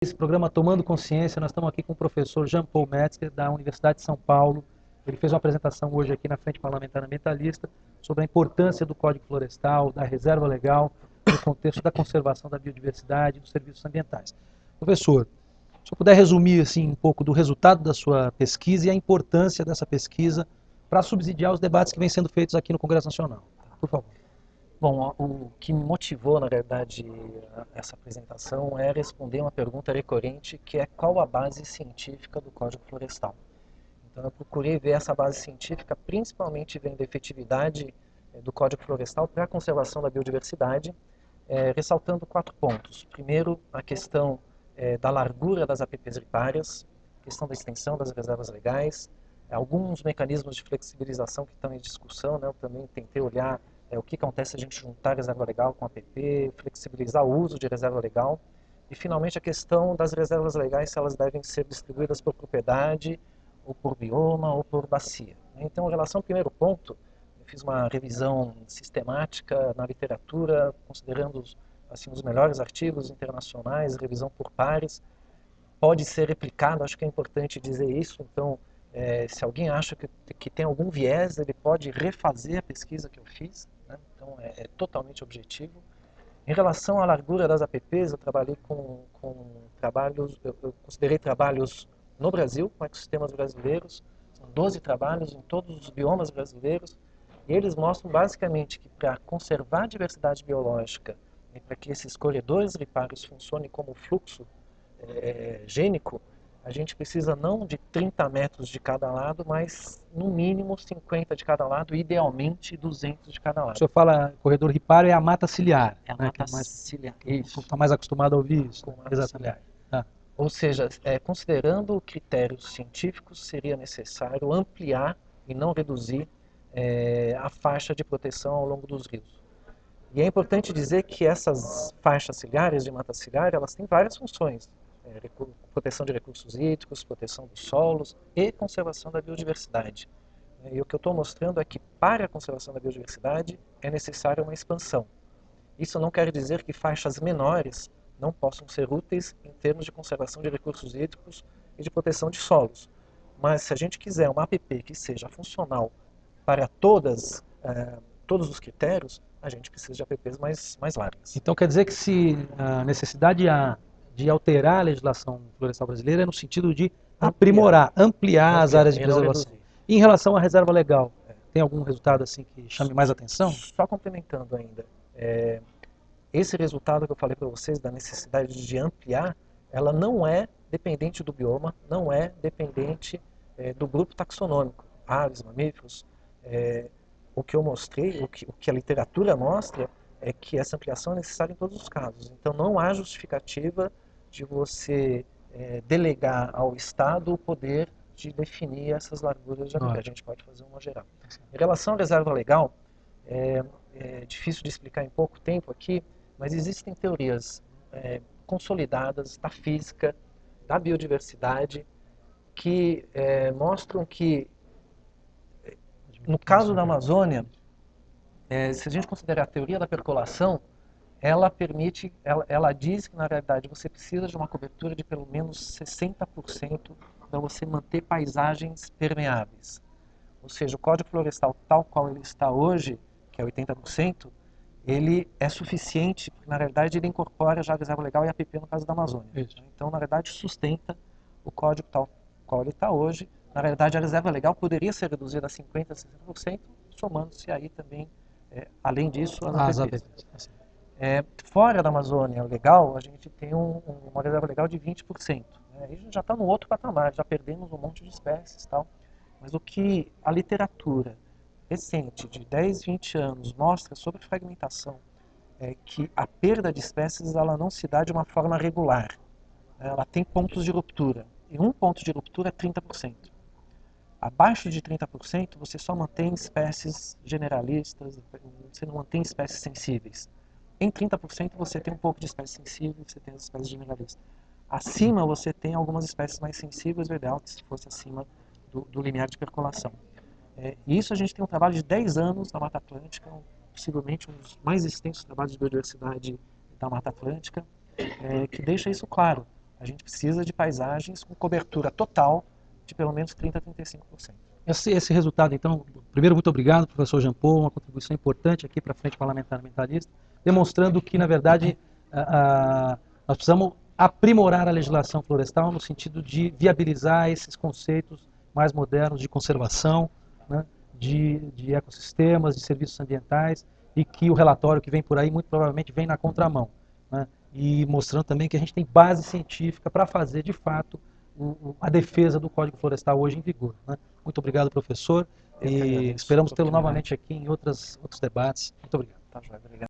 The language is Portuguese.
esse programa Tomando Consciência. Nós estamos aqui com o professor Jean Paul Metzger, da Universidade de São Paulo. Ele fez uma apresentação hoje aqui na Frente Parlamentar Ambientalista sobre a importância do Código Florestal, da reserva legal, no contexto da conservação da biodiversidade e dos serviços ambientais. Professor, se eu puder resumir assim, um pouco do resultado da sua pesquisa e a importância dessa pesquisa para subsidiar os debates que vêm sendo feitos aqui no Congresso Nacional. Por favor. Bom, o que me motivou, na verdade, essa apresentação é responder uma pergunta recorrente, que é qual a base científica do Código Florestal. Então, eu procurei ver essa base científica, principalmente vendo a efetividade do Código Florestal para a conservação da biodiversidade, ressaltando 4 pontos. Primeiro, a questão da largura das APPs ripárias, questão da extensão das reservas legais, alguns mecanismos de flexibilização que estão em discussão, né? Eu também tentei olhar o que acontece se a gente juntar reserva legal com APP, flexibilizar o uso de reserva legal. E, finalmente, a questão das reservas legais, se elas devem ser distribuídas por propriedade, ou por bioma, ou por bacia. Então, em relação ao primeiro ponto, eu fiz uma revisão sistemática na literatura, considerando assim, os melhores artigos internacionais, revisão por pares. Pode ser replicado, acho que é importante dizer isso. Então, se alguém acha que tem algum viés, ele pode refazer a pesquisa que eu fiz, né? Então é totalmente objetivo. Em relação à largura das APPs, eu trabalhei com trabalhos, eu considerei trabalhos no Brasil, com ecossistemas brasileiros, são 12 trabalhos em todos os biomas brasileiros, e eles mostram basicamente que para conservar a diversidade biológica e para que esses corredores ripários funcionem como fluxo gênico, a gente precisa não de 30 metros de cada lado, mas no mínimo 50 de cada lado, idealmente 200 de cada lado. O senhor fala corredor ripário, é a mata ciliar. É a né, mata mais, ciliar. Isso. Está mais acostumado a ouvir isso. Com mata Exatamente. ciliar. Ou seja, considerando critérios científicos, seria necessário ampliar e não reduzir a faixa de proteção ao longo dos rios. E é importante dizer que essas faixas ciliares de mata ciliar, elas têm várias funções. Proteção de recursos hídricos, proteção dos solos e conservação da biodiversidade. E o que eu estou mostrando é que para a conservação da biodiversidade é necessária uma expansão. Isso não quer dizer que faixas menores não possam ser úteis em termos de conservação de recursos hídricos e de proteção de solos. Mas se a gente quiser uma APP que seja funcional para todos os critérios, a gente precisa de APPs mais largas. Então quer dizer que se a necessidade há de alterar a legislação florestal brasileira é no sentido de aprimorar, ampliar as áreas de preservação. E em relação à reserva legal, tem algum resultado assim que chame mais atenção? Só complementando ainda, esse resultado que eu falei para vocês da necessidade de ampliar, ela não é dependente do bioma, não é dependente do grupo taxonômico, aves, mamíferos. O que eu mostrei, o que a literatura mostra, é que essa ampliação é necessária em todos os casos. Então não há justificativa de você delegar ao Estado o poder de definir essas larguras de APP. A gente pode fazer uma geral. Em relação à reserva legal, é difícil de explicar em pouco tempo aqui, mas existem teorias consolidadas da física, da biodiversidade, que mostram que, no caso da Amazônia, se a gente considerar a teoria da percolação, ela diz que, na realidade, você precisa de uma cobertura de pelo menos 60% para você manter paisagens permeáveis. Ou seja, o Código Florestal, tal qual ele está hoje, que é 80%, ele é suficiente, porque, na realidade, ele incorpora já a reserva legal e a APP no caso da Amazônia. Isso. Então, na verdade, sustenta o código tal qual ele está hoje. Na realidade, a reserva legal poderia ser reduzida a 50%, a 60%, somando-se aí também, além disso, as APPs. Fora da Amazônia legal, a gente tem uma reserva legal de 20%. Aí a gente já está no outro patamar, já perdemos um monte de espécies e tal. Mas o que a literatura recente, de 10, 20 anos, mostra sobre fragmentação é que a perda de espécies ela não se dá de uma forma regular. Ela tem pontos de ruptura. E um ponto de ruptura é 30%. Abaixo de 30%, você só mantém espécies generalistas, você não mantém espécies sensíveis. Em 30% você tem um pouco de espécies sensíveis, você tem as espécies generalistas. Acima você tem algumas espécies mais sensíveis, o ideal que se fosse acima do limiar de percolação. E isso a gente tem um trabalho de 10 anos na Mata Atlântica, possivelmente um dos mais extensos trabalhos de biodiversidade da Mata Atlântica, que deixa isso claro. A gente precisa de paisagens com cobertura total de pelo menos 30% a 35%. Esse resultado, então, primeiro, muito obrigado, professor Jean Paul, uma contribuição importante aqui para a Frente Parlamentar Ambientalista, demonstrando que, na verdade, nós precisamos aprimorar a legislação florestal no sentido de viabilizar esses conceitos mais modernos de conservação, né, de ecossistemas, de serviços ambientais, e que o relatório que vem por aí, muito provavelmente, vem na contramão, né, e mostrando também que a gente tem base científica para fazer, de fato, a defesa do Código Florestal hoje em vigor, né? Muito obrigado, professor, e esperamos tê-lo novamente aqui em outros debates. Muito obrigado. Tá, obrigado.